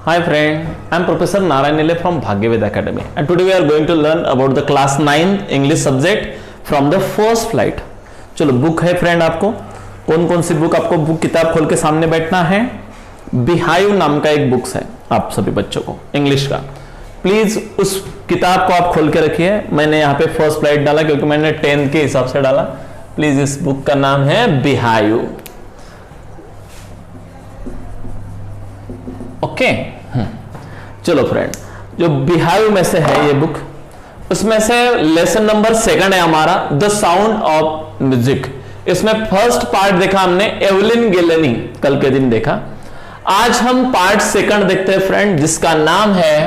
Hi friend, I am Professor Narayan Nile from Bhagyavid Academy and today we are going to learn about the class 9 English subject from the first flight. चलो book है friend, आपको कौन कौन सी book, आपको book किताब खोल के सामने बैठना है। बिहाइव नाम का एक बुक्स है आप सभी बच्चों को इंग्लिश का। प्लीज उस किताब को आप खोल के रखिए। मैंने यहाँ पे फर्स्ट फ्लाइट डाला क्योंकि मैंने 10th के हिसाब से डाला। प्लीज इस बुक का नाम है बिहाइव। ओके चलो फ्रेंड, जो बिहाइव में से है ये बुक, उसमें से लेसन नंबर 2 है हमारा द साउंड ऑफ म्यूजिक। इसमें फर्स्ट पार्ट देखा हमने एवलिन गेलेनी, कल के दिन देखा। आज हम पार्ट 2 देखते हैं फ्रेंड, जिसका नाम है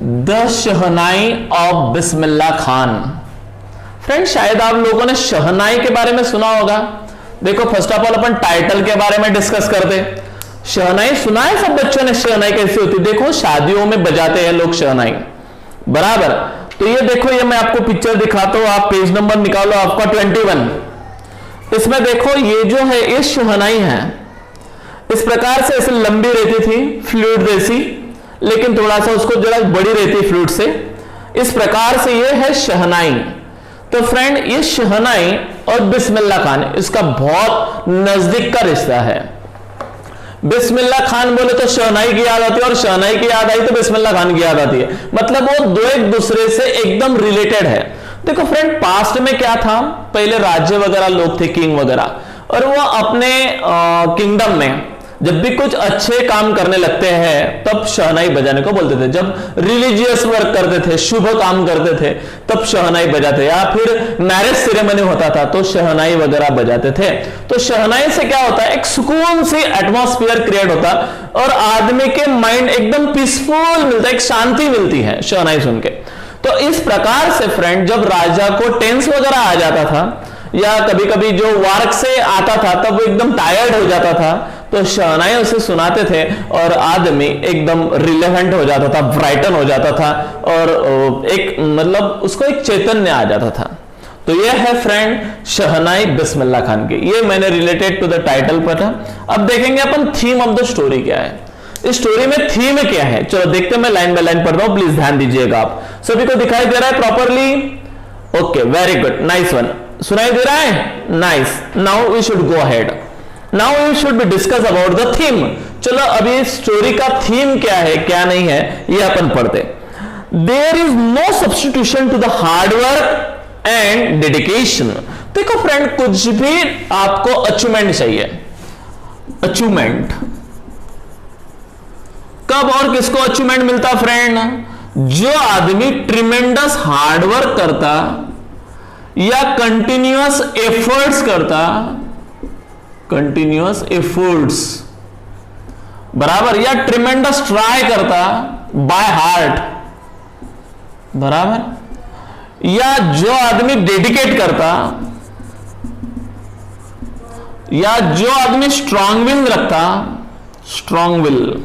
the shehnai of Bismillah Khan. Friend शायद आप लोगों ने शहनाई के बारे में सुना होगा। देखो first of all upon title के बारे में डिस्कस करते। शहनाई सुना है सब बच्चों ने, शहनाई कैसी होती। देखो शादियों में बजाते हैं लोग शहनाई, बराबर। तो ये देखो, ये मैं आपको पिक्चर दिखाता हूं, आप पेज नंबर निकालो आपका 21। इसमें देखो ये जो है ये शहनाई है। इस प्रकार से ऐसे लंबी रहती थी, फ्लूइड जैसी, लेकिन थोड़ा सा उसको जरा बड़ी रहती फ्लूइड से। इस प्रकार से ये है शहनाई। तो फ्रेंड ये शहनाई और बिस्मिल्लाह खान, इसका बहुत नजदीक का रिश्ता है। बिस्मिल्लाह खान बोले तो शहनाई की याद आती है, और शहनाई की याद आई तो बिस्मिल्लाह खान की याद आती है। मतलब वो दो एक दूसरे से एकदम रिलेटेड है। देखो फ्रेंड पास्ट में क्या था, पहले राज्य वगैरह लोग थे, किंग वगैरह, और वो अपने किंगडम में जब भी कुछ अच्छे काम करने लगते हैं तब शहनाई बजाने को बोलते थे। जब रिलीजियस वर्क करते थे, शुभ काम करते थे, तब शहनाई बजाते, या फिर मैरिज सेरेमनी होता था तो शहनाई वगैरह बजाते थे। तो शहनाई से क्या होता है, एक सुकून सी एटमॉस्फेयर क्रिएट होता और आदमी के माइंड एकदम पीसफुल मिलता है, एक शांति मिलती है शहनाई सुन के। तो इस प्रकार से फ्रेंड जब राजा को टेंस वगैरह आ जाता था, या कभी कभी जो वर्क से आता था तब वो एकदम टायर्ड हो जाता था, तो शहनाई उसे सुनाते थे और आदमी एकदम रिलेवेंट हो जाता था, ब्राइटन हो जाता था, और एक मतलब उसको एक चैतन्य आ जाता था। तो ये है फ्रेंड शहनाई बिस्मिल्लाह खान की। ये मैंने रिलेटेड टू द टाइटल पढ़ा। अब देखेंगे अपन थीम ऑफ द स्टोरी क्या है, इस स्टोरी में थीम क्या है। चलो देखते हैं, मैं लाइन बाय लाइन पढ़ रहा हूं, प्लीज ध्यान दीजिएगा। आप सभी को दिखाई दे रहा है properly? Okay very good, nice one. सुनाई दे रहा है? Nice. Now we should go ahead, now we should be discuss about the theme. चलो अभी स्टोरी का थीम क्या है क्या नहीं है ये अपन पढ़ते। There is no substitution to the hard work and dedication. देखो फ्रेंड कुछ भी आपको अचीवमेंट चाहिए, अचीवमेंट कब और किसको अचीवमेंट मिलता फ्रेंड? जो आदमी ट्रिमेंडस हार्डवर्क करता या कंटिन्यूअस एफर्ट्स करता, कंटिन्यूअस एफर्ट्स बराबर, या ट्रिमेंडस ट्राई करता बाय हार्ट बराबर, या जो आदमी डेडिकेट करता, या जो आदमी स्ट्रॉन्ग विल रखता, स्ट्रॉन्ग विल,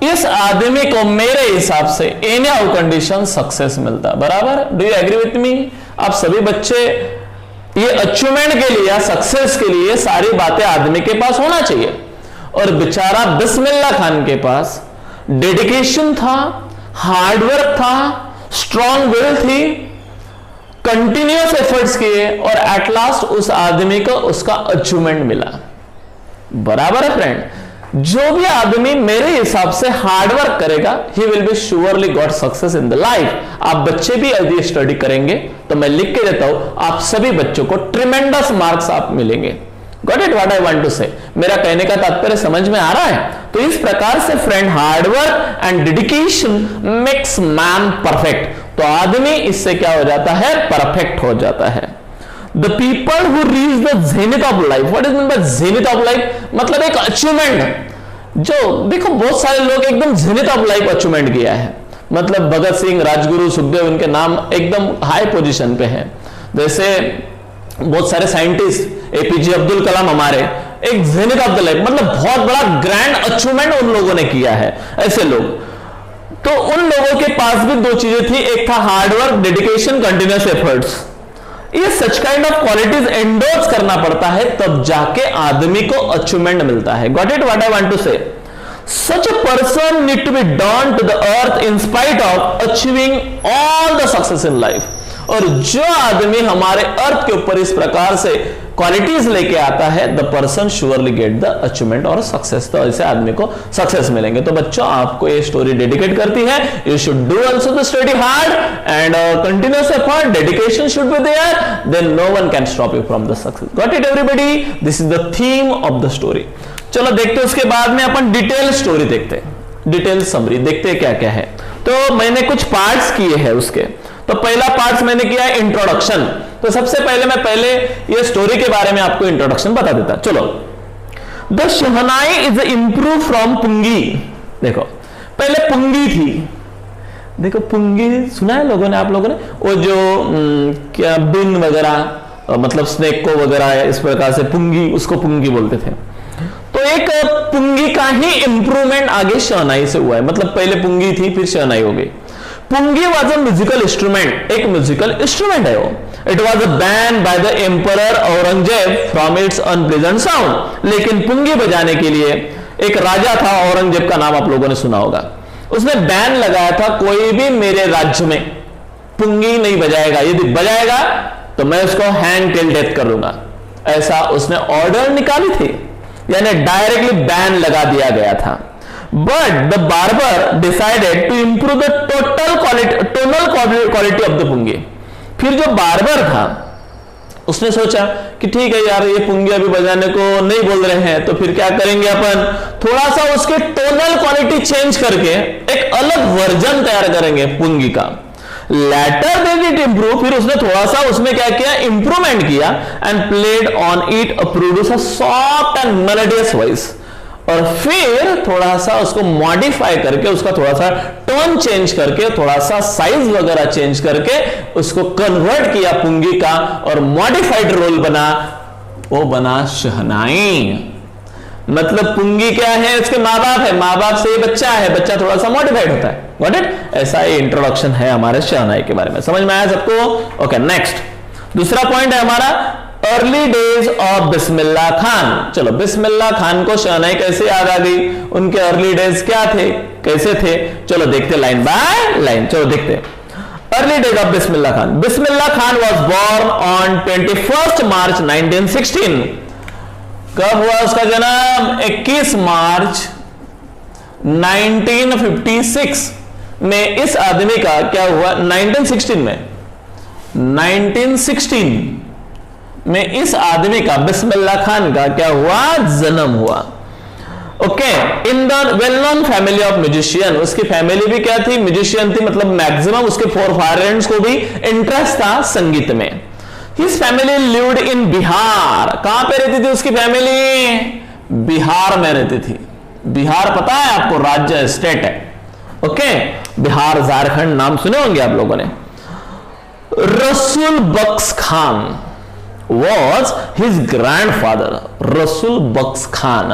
इस आदमी को मेरे हिसाब से एनी हाउ कंडीशन सक्सेस मिलता बराबर। Do you agree with me? आप सभी बच्चे ये अचीवमेंट के लिए या सक्सेस के लिए सारी बातें आदमी के पास होना चाहिए, और बेचारा बिस्मिल्लाह खान के पास डेडिकेशन था, हार्डवर्क था, स्ट्रॉन्ग विल थी, कंटिन्यूअस एफर्ट्स किए, और एट लास्ट उस आदमी को उसका अचीवमेंट मिला बराबर है फ्रेंड। जो भी आदमी मेरे हिसाब से हार्डवर्क करेगा he will be surely got success in the life. आप बच्चे भी यदि स्टडी करेंगे तो मैं लिख के देता हूं, आप सभी बच्चों को ट्रिमेंडस मार्क्स आप मिलेंगे। Got it what I want to say? मेरा कहने का तात्पर्य समझ में आ रहा है? तो इस प्रकार से friend hard work and dedication makes man perfect. तो आदमी इससे क्या हो जाता है? परफेक्ट हो जाता है। The people who reach the zenith of life, what is meant by zenith of life? मतलब एक अचीवमेंट, जो देखो बहुत सारे लोग एकदम zenith of life अचीवमेंट किया है। मतलब भगत सिंह, राजगुरु, सुखदेव, इनके नाम एकदम हाई पोजीशन पे हैं। जैसे बहुत सारे साइंटिस्ट, एपीजे अब्दुल कलाम हमारे एक zenith of the life, मतलब बहुत बड़ा ग्रैंड अचीवमेंट उन लोगों ने किया है। ऐसे लोग, तो उन लोगों के पास भी दो चीजें थी, एक था हार्डवर्क, डेडिकेशन, कंटिन्यूअस एफर्ट्स। ये such kind of qualities endorse करना पड़ता है, तब जाके आदमी को अचीवमेंट मिलता है। Got it what I want to say? Such a person need to be down to the earth in spite of achieving all the success in life. और जो आदमी हमारे अर्थ के ऊपर इस प्रकार से क्वालिटीज लेके आता है, the person surely get the achievement और सक्सेस। तो ऐसे आदमी को सक्सेस मिलेंगे। तो बच्चों, आपको ये स्टोरी डेडिकेट करती है। You should do also the study hard and continuous effort, dedication should be there, then no one can stop you from the success. Got it everybody? This is the theme of the story. चलो देखते हैं, उसके बाद में अपन detail story देखते हैं, detail summary देखते हैं क्या क्या है। तो मैंने कुछ पार्ट्स किए हैं उसके। तो पहला पार्ट मैंने किया है इंट्रोडक्शन। तो सबसे पहले ये स्टोरी के बारे में आपको इंट्रोडक्शन बता देता। चलो, the shehnai is improve from pungi. देखो, पहले पुंगी थी। देखो, पुंगी सुना है लोगों ने, आप लोगों ने? वो जो क्या बिन वगैरह, मतलब स्नेक को वगैरह इस प्रकार से पुंगी, उसको पुंगी बोलते थे। तो एक पुंगी का ही इंप्रूवमेंट आगे शहनाई से हुआ है। मतलब पहले पुंगी थी, फिर शहनाई हो गई। पुंगी वॉज अ म्यूजिकल इंस्ट्रूमेंट, एक म्यूजिकल इंस्ट्रूमेंट है वो। It was ban by the emperor Aurangzeb from its unpleasant sound. लेकिन पुंगी बजाने के लिए एक राजा था, औरंगजेब का नाम आप लोगों ने सुना होगा। उसने बैन लगाया था, कोई भी मेरे राज्य में पुंगी नहीं बजाएगा, यदि बजाएगा तो मैं उसको हैंग टिल डेथ कर दूंगा। ऐसा उसने ऑर्डर निकाली थी, यानी डायरेक्टली बैन लगा दिया गया था। But the barber decided to improve the tonal quality of the pungi. फिर जो बार्बर था उसने सोचा कि ठीक है यार, ये पुंगी अभी बजाने को नहीं बोल रहे हैं, तो फिर क्या करेंगे अपन, थोड़ा सा उसके टोनल क्वालिटी चेंज करके एक अलग वर्जन तैयार करेंगे पुंगी का। Later they did improve. फिर उसने थोड़ा सा उसमें क्या किया, इंप्रूवमेंट किया and played on it produce a soft and melodious voice. और फिर थोड़ा सा उसको मॉडिफाई करके, उसका थोड़ा सा टोन चेंज करके, थोड़ा सा साइज वगैरह चेंज करके उसको कन्वर्ट किया पुंगी का, और मॉडिफाइड रोल बना, वो बना शहनाई। मतलब पुंगी क्या है, इसके माँ बाप है, माँ बाप से ये बच्चा है, बच्चा थोड़ा सा मॉडिफाइड होता है। Got it? ऐसा ये इंट्रोडक्शन है हमारे शहनाई के बारे में। समझ में आया सबको? ओके, नेक्स्ट दूसरा पॉइंट है हमारा early days of Bismillah Khan. चलो, बिस्मिल्लाह खान को शहनाई कैसे याद आ गई, उनके अर्ली डेज क्या थे, कैसे थे? चलो देखते लाइन बाय लाइन। चलो देखते early days of Bismillah Khan. Bismillah Khan was born on 21 March 1916। कब हुआ उसका जन्म? 21 मार्च 1956 में इस आदमी का क्या हुआ, 1916 में इस आदमी का, बिस्मिल्लाह खान का क्या हुआ, जन्म हुआ। Okay, in the well known family of musician. उसकी फैमिली भी क्या थी, म्यूजिशियन थी। मतलब मैक्सिमम उसके फोर पेरेंट्स को भी इंटरेस्ट था संगीत में। His family lived in Bihar. कहां पे रहती थी उसकी फैमिली? बिहार में रहती थी। बिहार पता है आपको, राज्य, स्टेट है। ओके, बिहार, झारखंड नाम सुने होंगे आप लोगों ने। रसूल Bakhsh Khan was his grandfather। रसूल बख्श खान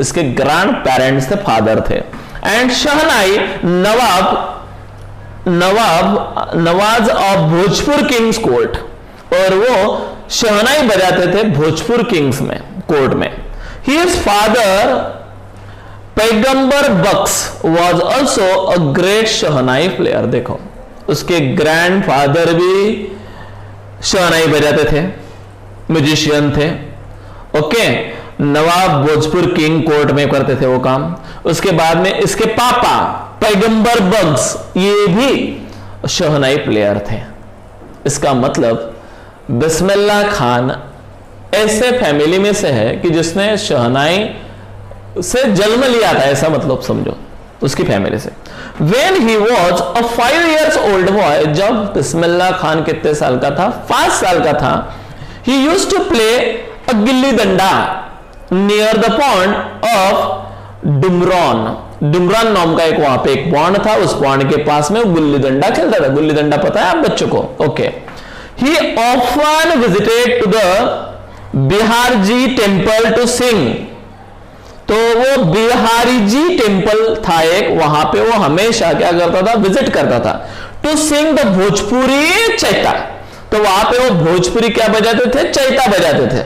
इसके ग्रैंड पेरेंट्स थे, फादर थे। And shehnai nawaz of Bhojpur kings court. और वो शहनाई बजाते थे भोजपुर किंग्स में, कोर्ट में। His father Paigambar Bakhsh was also a great shehnai player. देखो, उसके ग्रैंडफादर भी शहनाई बजाते थे, म्यूजिशियन थे। ओके, नवाब भोजपुर किंग कोर्ट में करते थे वो काम। उसके बाद में इसके पापा पैगंबर बख्श, ये भी शहनाई प्लेयर थे। इसका मतलब बिस्मिल्लाह खान ऐसे फैमिली में से है कि जिसने शहनाई से जन्म लिया था, ऐसा मतलब समझो उसकी फैमिली से। When he was a 5 years old boy, जब बिस्मिल्लाह खान कितने साल का था, 5 साल का था, he used to play a gilli danda near the pond of डुमरॉन। डुमरॉन नाम का एक वहां पे एक पॉन्ड था, उस पॉन्ड के पास में वो गिल्ली डंडा खेलता था। गिल्ली डंडा पता है आप बच्चों को? Okay. He often visited to the Biharji temple to sing. तो वो बिहारी जी टेम्पल था एक, वहां पे वो हमेशा क्या करता था, विजिट करता था। To sing the Bhojpuri chaita. तो वहां पे वो भोजपुरी क्या बजाते थे, चैता बजाते थे।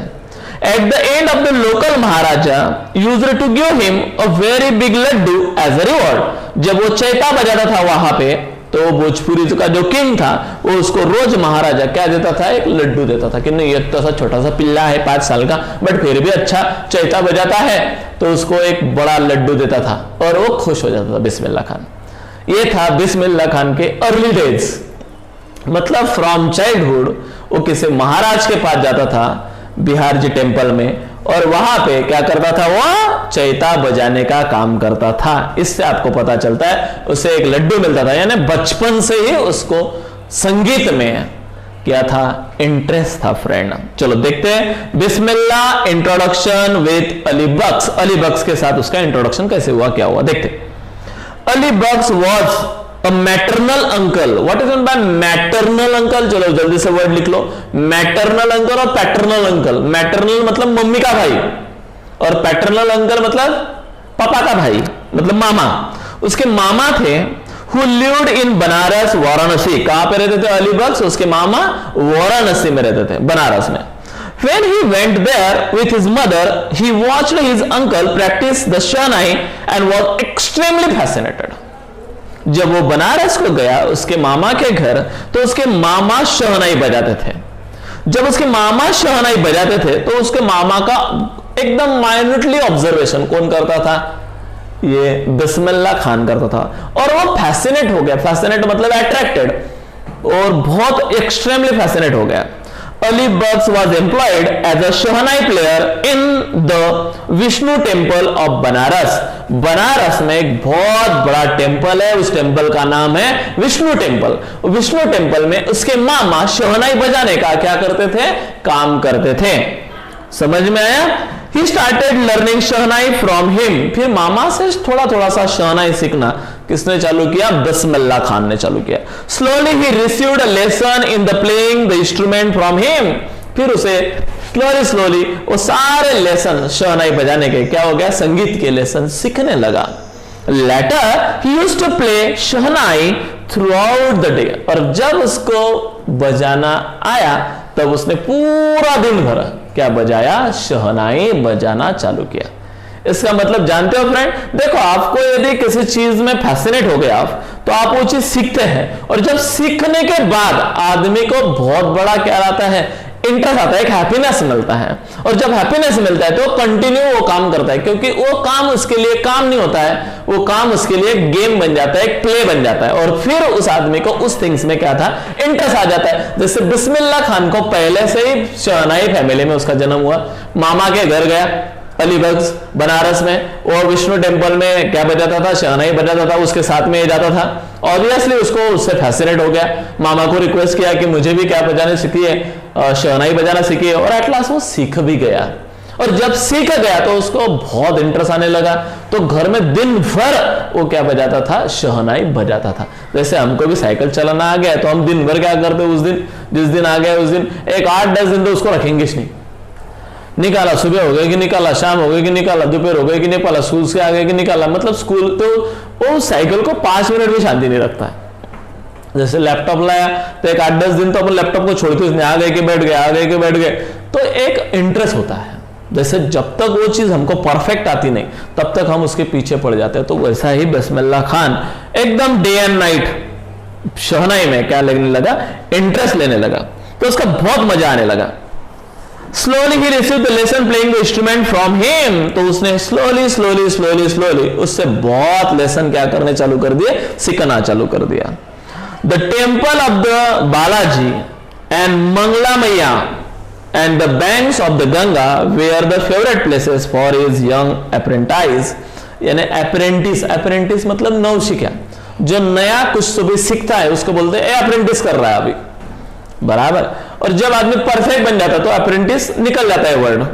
At the end of the local maharaja used to give him a very big laddu as a reward. जब वो चैता बजाता था वहां पे, तो भोजपुरी का जो किंग था वो उसको रोज महाराजा क्या देता था, एक लड्डू देता था कि नहीं, ये तो सा छोटा सा पिल्ला है 5 साल का, बट फिर भी अच्छा चैता बजाता है, तो उसको एक बड़ा लड्डू देता था और वो खुश हो जाता था बिस्मिल्लाह खान। ये था बिस्मिल्लाह खान के अर्ली डेज, मतलब फ्रॉम चाइल्डहुड वो किसी महाराज के पास जाता था बिहार जी टेम्पल में, और वहां पे क्या करता था, वह चैता बजाने का काम करता था। इससे आपको पता चलता है उसे एक लड्डू मिलता था, यानी बचपन से ही उसको संगीत में क्या था, इंटरेस्ट था फ्रेंड। चलो देखते हैं बिस्मिल्लाह इंट्रोडक्शन विद अली बख्श। अली बख्श के साथ उसका इंट्रोडक्शन कैसे हुआ, क्या हुआ देखते। अली बख्श was A maternal uncle. What is meant by maternal uncle? चलो जल्दी से वर्ड लिख लो, maternal uncle और paternal uncle। maternal मतलब मम्मी का भाई, और paternal uncle मतलब पापा का भाई, मतलब मामा। उसके मामा थे who lived in Banaras Varanasi. कहां पे रहते थे अली बख्श, उसके मामा वाराणसी में रहते थे, बनारस में। When he went there with his mother, he watched his uncle practice the Shahnai and was extremely fascinated. जब वो बनारस को गया उसके मामा के घर, तो उसके मामा शहनाई बजाते थे। जब उसके मामा शहनाई बजाते थे तो उसके मामा का एकदम माइन्यूटली ऑब्जर्वेशन कौन करता था, ये बिस्मिल्लाह खान करता था, और वो फैसिनेट हो गया। फैसिनेट मतलब अट्रैक्टेड, और बहुत एक्सट्रीमली फैसिनेट हो गया। Ali Bux was employed as a Shahnai player in the Vishnu Temple of Banaras। Banaras में एक बहुत बड़ा टेम्पल है, उस टेम्पल का नाम है विष्णु टेम्पल। विष्णु टेम्पल में उसके मामा शहनाई बजाने का क्या करते थे, काम करते थे। समझ में आया? He started learning shehnai from him। फिर मामा से थोड़ा थोड़ा सा शहनाई सीखना किसने चालू किया, बिस्मिल्लाह खान ने चालू किया। Slowly he received a lesson in the playing the instrument from him। फिर उसे स्लोली वो सारे लेसन शहनाई बजाने के क्या हो गया, संगीत के लेसन सीखने लगा। Later he used to play shehnai throughout the day। और जब उसको बजाना आया तब उसने पूरा दिन भर क्या बजाया, शहनाई बजाना चालू किया। इसका मतलब जानते हो फ्रेंड, देखो आपको यदि किसी चीज में फैसिनेट हो गए आप, तो आप वो चीज सीखते हैं, और जब सीखने के बाद आदमी को बहुत बड़ा क्या आता है, इंटरेस्ट आता है, एक हैप्पीनेस मिलता है। और जब हैप्पीनेस मिलता है तो कंटिन्यू वो काम करता है, क्योंकि वो काम उसके लिए काम नहीं होता है, वो काम उसके लिए एक गेम बन जाता है, एक प्ले बन जाता है, और फिर उस आदमी को उस थिंग्स में क्या था, इंटरेस्ट आ जाता है। जैसे बिस्मिल्लाह खान को पहले से ही शहनाई फैमिली में उसका जन्म हुआ, मामा के घर गया अली बख्श बनारस में, और विष्णु टेम्पल में क्या बजाता था, शहनाई बजाता था, उसके साथ में जाता था। ऑब्वियसली उसको उससे फैसिनेट हो गया, मामा को रिक्वेस्ट किया कि मुझे भी क्या बजाने सीखिए, शहनाई बजाना सीखिए, और एट लास्ट वो सीख भी गया। और जब सीख गया तो उसको बहुत इंटरेस्ट आने लगा, तो घर में दिन भर वो क्या बजाता था, शहनाई बजाता था। जैसे हमको भी साइकिल चलाना आ गया तो हम दिन भर क्या करते, उस दिन जिस दिन आ गया उस दिन एक 8-10 दिन तो उसको रखेंगे नहीं, निकाला सुबह हो गया कि निकाला, शाम हो गई कि निकाला, दोपहर हो गई कि निकाला, स्कूल से आ गए कि निकाला, मतलब स्कूल तो वो साइकिल को 5 मिनट भी शांति नहीं रखता है। जैसे लैपटॉप लाया तो एक 8-10 दिन तो अपन लैपटॉप को छोड़ के उसने आ गए कि बैठ गए, आ गए कि बैठ गए, तो एक इंटरेस्ट होता है। जैसे जब तक वो चीज हमको परफेक्ट आती नहीं तब तक हम उसके पीछे पड़ जाते हैं। तो वैसा ही बिस्मिल्लाह खान एकदम डे एंड नाइट शहनाई में क्या लगने लगा, इंटरेस्ट लेने लगा, तो उसका बहुत मजा आने लगा। Slowly he received the lesson playing the instrument from him। तो उसने slowly उससे बहुत लेसन क्या करने चालू कर दिए, सीखना चालू कर दिया। The temple of the Balaji and Mangla Maiya and the banks of the Ganga were the favorite places for his young apprentice। यानी apprentice मतलब नवशिका, जो नया कुछ तो भी सीखता है उसको बोलते हैं अप्रेंटिस कर रहा है अभी, बराबर। और जब आदमी परफेक्ट बन जाता है तो अप्रेंटिस निकल जाता है वर्ड।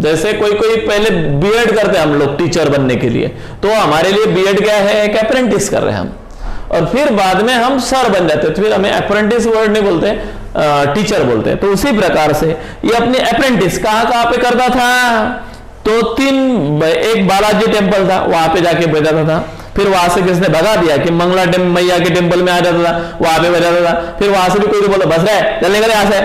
जैसे कोई पहले बीएड करते हैं हम लोग टीचर बनने के लिए, तो हमारे लिए बीएड क्या है, एक अप्रेंटिस कर रहे हैं हम, और फिर बाद में हम सर बन जाते हैं, तो फिर हमें अप्रेंटिस वर्ड नहीं बोलते, टीचर बोलते हैं। तो उसी प्रकार से ये अपने अप्रेंटिस कहां पे करता था, तो एक बालाजी टेम्पल था वहां पे जाके बजाता था, फिर वहां से किसने भगा दिया कि मंगला मैया के टेम्पल में आ जाता था, वहां पे बजाता था। फिर वहां से भी कोई बोला बस रहे चल निकले यहां से।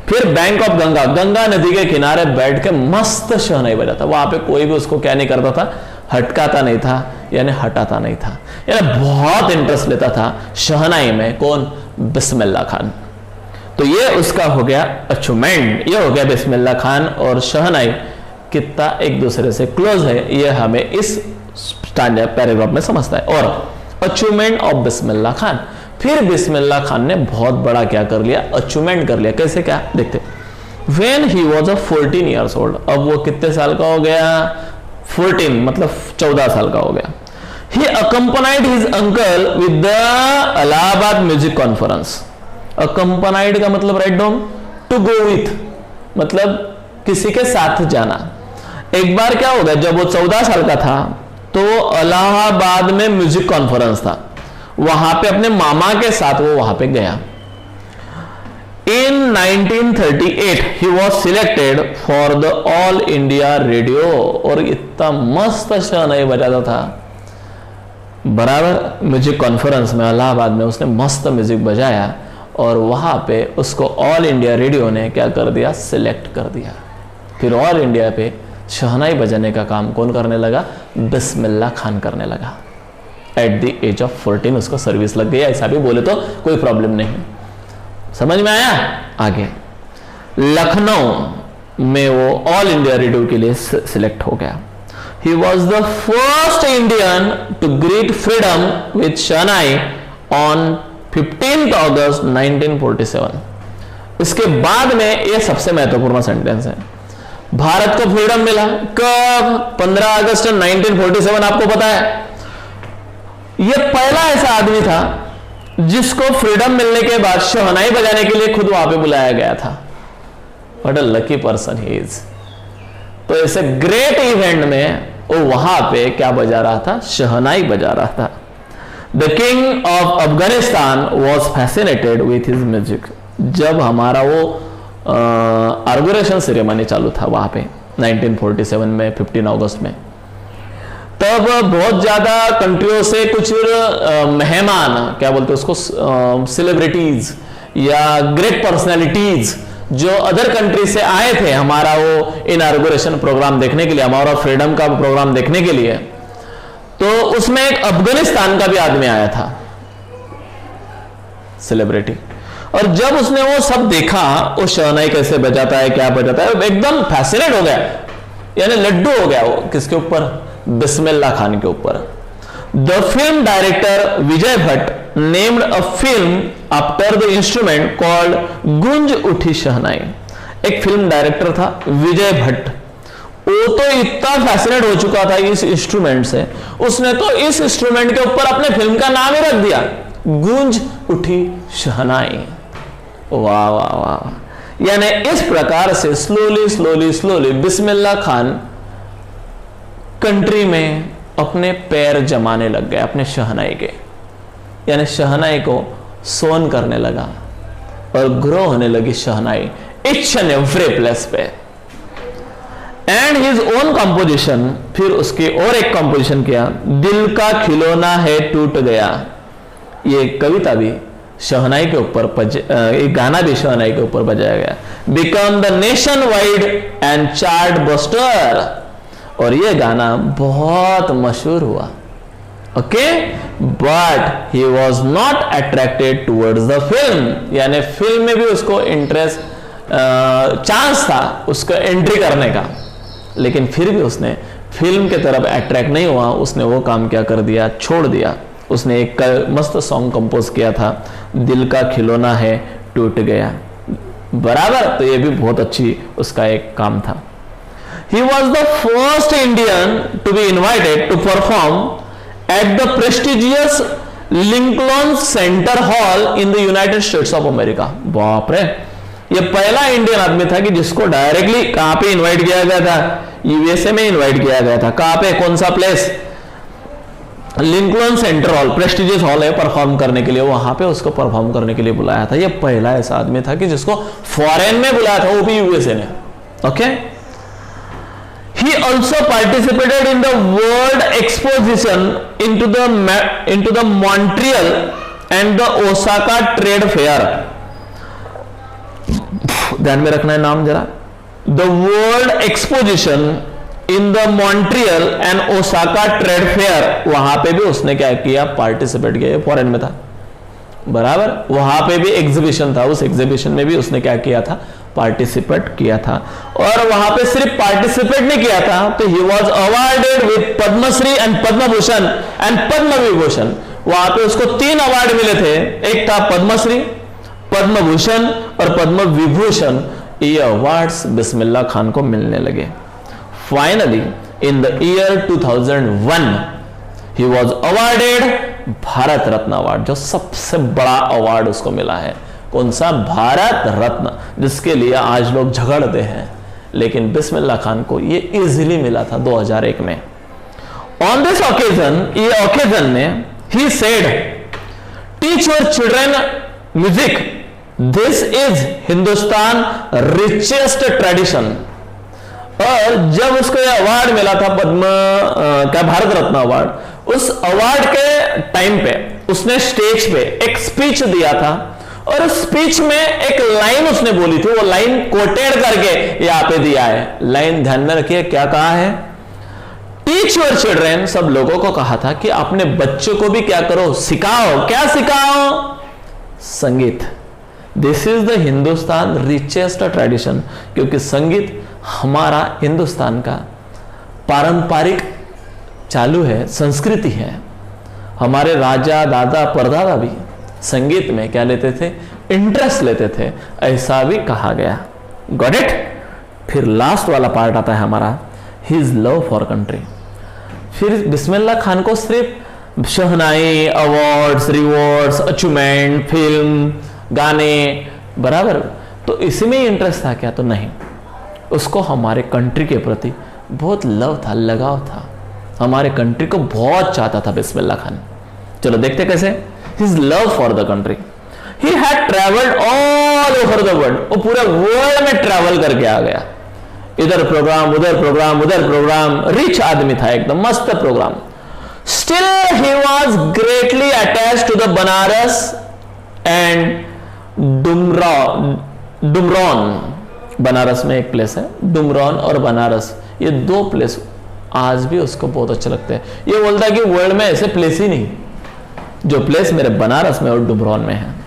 फिर बैंक ऑफ गंगा, गंगा नदी के किनारे बैठ के मस्त शहनाई बजाता। वहां पे कोई भी उसको क्या नहीं करता था, हटकाता नहीं था, यानी हटाता नहीं था, यानी बहुत इंटरेस्ट लेता था शहनाई में। कौन? बिस्मिल्लाह खान। तो ये उसका हो गया अचीवमेंट, ये हो गया बिस्मिल्लाह खान और शहनाई कितना एक दूसरे से क्लोज है, ये हमें इस पैराग्राफ में समझता है। और अचीवमेंट ऑफ बिस्मिल्लाह खान, फिर बिस्मिल्लाह खान ने बहुत बड़ा क्या कर लिया, अचीवमेंट कर लिया। कैसे क्या देखते। When he was a 14 years old, अब वो कितने साल का हो गया, 14 मतलब 14 साल का हो गया। He accompanied his uncle with the Allahabad Music Conference. Accompanied का मतलब write down, to go with मतलब किसी के साथ जाना। एक बार क्या होगा, जब वो 14 साल का था तो इलाहाबाद में म्यूजिक कॉन्फ्रेंस था, वहां पे अपने मामा के साथ वो वहां पे गया। In 1938 he was selected for the All India Radio, और इतना मस्त शहनाई बजाता था बराबर। म्यूजिक कॉन्फ्रेंस में इलाहाबाद में उसने मस्त म्यूजिक बजाया और वहां पे उसको ऑल इंडिया रेडियो ने क्या कर दिया, सिलेक्ट कर दिया। फिर ऑल इंडिया पे शहनाई बजाने का काम कौन करने लगा, बिस्मिल्लाह खान करने लगा। एट द एज ऑफ 14 उसको सर्विस लग गई, ऐसा भी बोले तो कोई प्रॉब्लम नहीं। समझ में आया। आगे लखनऊ में वो ऑल इंडिया रेडियो के लिए सिलेक्ट हो गया। He was the first Indian to greet freedom with shehnai on 15 August 1947। इसके बाद में ये सबसे महत्वपूर्ण सेंटेंस है, भारत को फ्रीडम मिला कब, 15 अगस्त 1947। आपको पता है ये पहला ऐसा आदमी था जिसको फ्रीडम मिलने के बाद शहनाई बजाने के लिए खुद वहां पे बुलाया गया था। What a lucky person he is. तो ऐसे ग्रेट इवेंट में वो वहां पे क्या बजा रहा था, शहनाई बजा रहा था। The king of Afghanistan was fascinated with his music. जब हमारा वो ऑर्गेनाइजेशन सेरेमनी चालू था वहां पे 1947 में 15 अगस्त में, तब बहुत ज्यादा कंट्रियों से कुछ मेहमान, क्या बोलते हैं उसको, सेलिब्रिटीज या ग्रेट पर्सनालिटीज जो अदर कंट्री से आए थे हमारा वो इनॉर्गेशन प्रोग्राम देखने के लिए, हमारा फ्रीडम का प्रोग्राम देखने के लिए। तो उसमें एक अफगानिस्तान का भी आदमी आया था, सेलिब्रिटी। और जब उसने वो सब देखा, वो शहनाई कैसे बजाता है, क्या बजाता है, एकदम फैसिनेट हो गया, यानी लड्डू हो गया वो किसके ऊपर, बिस्मिल्लाह खान के ऊपर। The film director Vijay Bhatt named a film after the instrument called गूंज उठी शहनाई। एक फिल्म डायरेक्टर था विजय भट्ट, वो तो इतना फैसिनेट हो चुका था इस इंस्ट्रूमेंट से, उसने तो इस इंस्ट्रूमेंट के ऊपर अपने फिल्म का नाम ही रख दिया, गूंज उठी शहनाई। वाह वाह वाह। यानी इस प्रकार से slowly slowly slowly Bismillah Khan country में अपने पैर जमाने लग गए अपने शहनाई के, यानी शहनाई को सोन करने लगा और ग्रो होने लगी शहनाई इच एंड एवरी प्लेस पे। एंड हिज ओन कंपोजिशन, फिर उसकी और एक कंपोजिशन किया, दिल का खिलौना है टूट गया। ये कविता भी शहनाई के ऊपर, एक गाना भी शहनाई के ऊपर बजाया गया। Become the nation wide and chart buster, और ये गाना बहुत मशहूर हुआ। Okay, but he was not attracted towards the film, यानी फिल्म में भी उसको इंटरेस्ट, चांस था उसको एंट्री करने का, लेकिन फिर भी उसने फिल्म के तरफ अट्रैक्ट नहीं हुआ। उसने वो काम क्या कर दिया, छोड़ दिया। उसने एक मस्त सॉन्ग कंपोज किया था, दिल का खिलौना है टूट गया, बराबर। तो ये भी बहुत अच्छी उसका एक काम था। He was the first Indian to be invited to perform at the prestigious Lincoln Center Hall in the United States of America. बाप रे, ये पहला इंडियन आदमी था कि जिसको डायरेक्टली कहां पे इनवाइट किया गया था, यूएसए में इनवाइट किया गया था। कहां पे, कौन सा place, Lincoln centre hall, prestigious hall है, परफॉर्म करने के लिए, वहां पे उसको परफॉर्म करने के लिए बुलाया था। ये पहला ऐसा आदमी था कि जिसको फॉरेन में बुलाया था, वो भी यूएसए ने। Okay, he he also participated in the world exposition into the Montreal and the Osaka trade fair. ध्यान में रखना है नाम जरा, the world exposition in the Montreal and Osaka trade fair, वहां पे भी उसने क्या किया, पार्टिसिपेट किया, फॉरेन में था बराबर, वहां पे भी एग्जीबिशन था, उस एग्जीबिशन में भी उसने क्या किया था, पार्टिसिपेट किया था। और वहां पे सिर्फ पार्टिसिपेट नहीं किया था, तो he was awarded with Padmashri and Padma Bhushan and Padma Vibhushan. वहां पे उसको 3 अवार्ड मिले थे, एक था पद्मश्री, पद्म भूषण और पद्म विभूषण। ये अवार्ड्स बिस्मिल्लाह खान को मिलने लगे। Finally in the year 2001 he was awarded Bharat Ratna award, जो सबसे बड़ा अवार्ड उसको मिला है। कौन सा? भारत रत्न, जिसके लिए आज लोग झगड़ते हैं, लेकिन बिस्मिल्लाह खान को ये इजीली मिला था 2001 में। ऑन दिस ओकेजन, ये ओकेजन में he said, teach your children music, this is Hindustan richest tradition. और जब उसको ये अवार्ड मिला था, क्या भारत रत्न अवार्ड, उस अवार्ड के टाइम पे उसने स्टेज पे एक स्पीच दिया था, और उस स्पीच में एक लाइन उसने बोली थी, वो लाइन कोटेड करके यहां पे दिया है। लाइन ध्यान में रखिए, क्या कहा है? टीच योर चिल्ड्रेन, सब लोगों को कहा था कि अपने बच्चों को भी क्या करो, सिखाओ। क्या सिखाओ? संगीत। This is the Hindustan richest tradition, क्योंकि संगीत हमारा हिंदुस्तान का पारंपरिक चालू है, संस्कृति है। हमारे राजा, दादा, परदादा भी संगीत में क्या लेते थे? इंटरेस्ट लेते थे, ऐसा भी कहा गया। Got it? फिर लास्ट वाला पार्ट आता है हमारा, हिज लव फॉर कंट्री। फिर बिस्मिल्लाह खान को सिर्फ शहनाई, अवार्ड्स, रिवॉर्ड्स, अचीवमेंट, फिल्म, गाने बराबर, तो इसी में इंटरेस्ट था क्या? तो नहीं, उसको हमारे कंट्री के प्रति बहुत लव था, लगाव था, हमारे कंट्री को बहुत चाहता था बिस्मिल्लाह खान। चलो देखते कैसे। His love for the country, he had travelled all over the world, वो पूरे वर्ल्ड में ट्रैवल करके आ गया, इधर प्रोग्राम, उधर प्रोग्राम, उधर प्रोग्राम, रिच आदमी था एकदम, मस्त programme. Still he was greatly attached to the Banaras and Dumraon. Banaras में एक प्लेस है, डुमरॉन और बनारस, ये 2 प्लेस आज भी उसको बहुत अच्छे लगते हैं। ये बोलता है कि वर्ल्ड में ऐसे प्लेस ही नहीं, जो प्लेस मेरे बनारस में और डुमरॉन में है।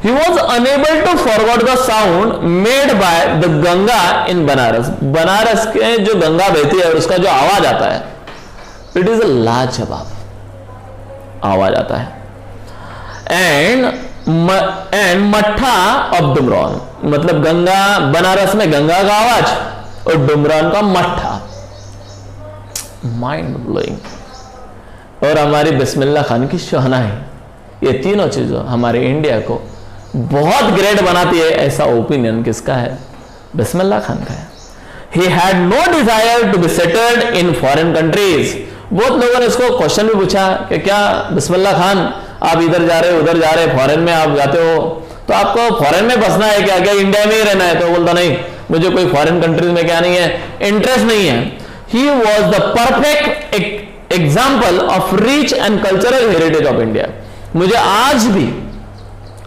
He was unable to forget the sound made by the Ganga in Banaras. Banaras के जो गंगा बहती है उसका जो आवाज आता है, इट इज अ लाजवाब आवाज आता है। एंड मट्ठा ऑफ डुमरॉन, मतलब गंगा, बनारस में गंगा का आवाज और डुमरॉन का मट्ठा, माइंड ब्लोइंग। और हमारी बिस्मिल्लाह खान की शहनाई, ये तीनों चीजों हमारे इंडिया को बहुत ग्रेट बनाती है। ऐसा ओपिनियन किसका है? बिस्मिल्लाह खान का है। He had no desire to be settled in foreign countries। बहुत लोगों ने इसको क्वेश्चन भी पूछा कि क्या बिस्मिल्लाह खान आप इधर जा रहे हो, उधर जा रहे, फॉरेन में आप जाते हो, तो आपको फॉरेन में बसना है क्या? क्या इंडिया में ही रहना है? तो बोलता नहीं, मुझे कोई फॉरेन कंट्रीज में क्या नहीं है, इंटरेस्ट नहीं है। He was the perfect example of rich and cultural heritage of India। मुझे आज भी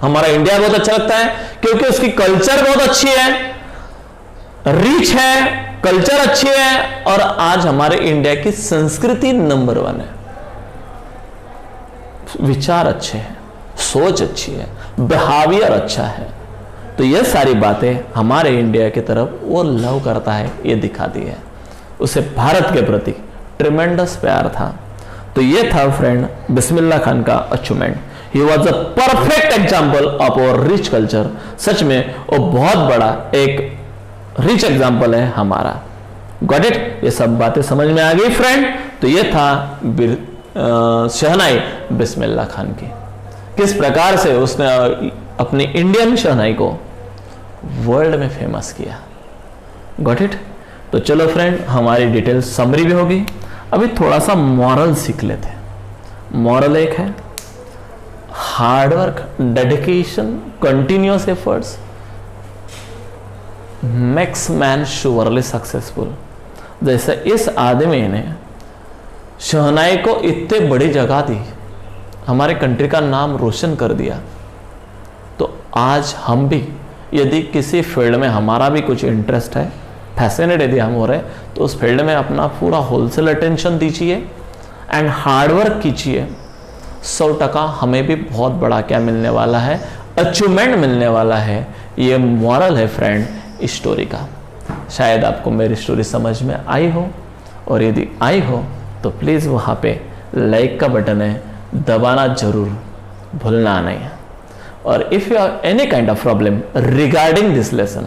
हमारा इंडिया बहुत अच्छा लगता है, क्योंकि उसकी कल्चर बहुत अच्छी है, रिच है, कल्चर अच्छी है, और आज हमारे इंडिया की संस्कृति नंबर 1 है। विचार अच्छे हैं, सोच अच्छी है, बिहेवियर अच्छा है, तो ये सारी बातें हमारे इंडिया की तरफ वो लव करता है, ये दिखाती है। उसे भारत के प्रति ट्रिमेंडस प्यार था। तो ये था फ्रेंड बिस्मिल्लाह खान का achievement. He was a perfect example of our rich culture. सच में वो बहुत बड़ा एक रिच एग्जाम्पल है हमारा। Got it? ये सब बातें समझ में आ गई फ्रेंड। तो ये था शहनाई बिस्मिल्लाह खान की, किस प्रकार से उसने अपनी इंडियन शहनाई को वर्ल्ड में फेमस किया। Got it? तो चलो फ्रेंड, हमारी डिटेल समरी भी होगी। अभी थोड़ा सा मॉरल सीख लेते हैं। मॉरल एक है, hard work, dedication, continuous efforts makes man surely successful. जैसे इस आदमी ने शहनाई को इतने बड़ी जगह दी, हमारे कंट्री का नाम रोशन कर दिया, तो आज हम भी यदि किसी फील्ड में हमारा भी कुछ इंटरेस्ट है, फैसिनेट यदि हम हो रहे हैं, तो उस फील्ड में अपना पूरा होलसेल अटेंशन दीजिए एंड हार्डवर्क कीजिए। 100% हमें भी बहुत बड़ा क्या मिलने वाला है, अचीवमेंट मिलने वाला है। ये मॉरल है फ्रेंड इस स्टोरी का। शायद आपको मेरी स्टोरी समझ में आई हो, और यदि आई हो तो प्लीज़ वहाँ पे लाइक का बटन है, दबाना जरूर भूलना नहीं है। और if you have any kind of problem regarding this lesson,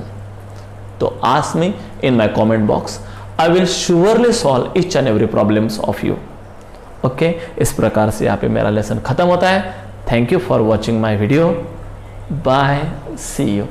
तो ask me in my comment box, I will surely solve each and every problems of you. Okay, इस प्रकार से यहाँ पे मेरा लेसन खत्म होता है। Thank you for watching my video. Bye, see you.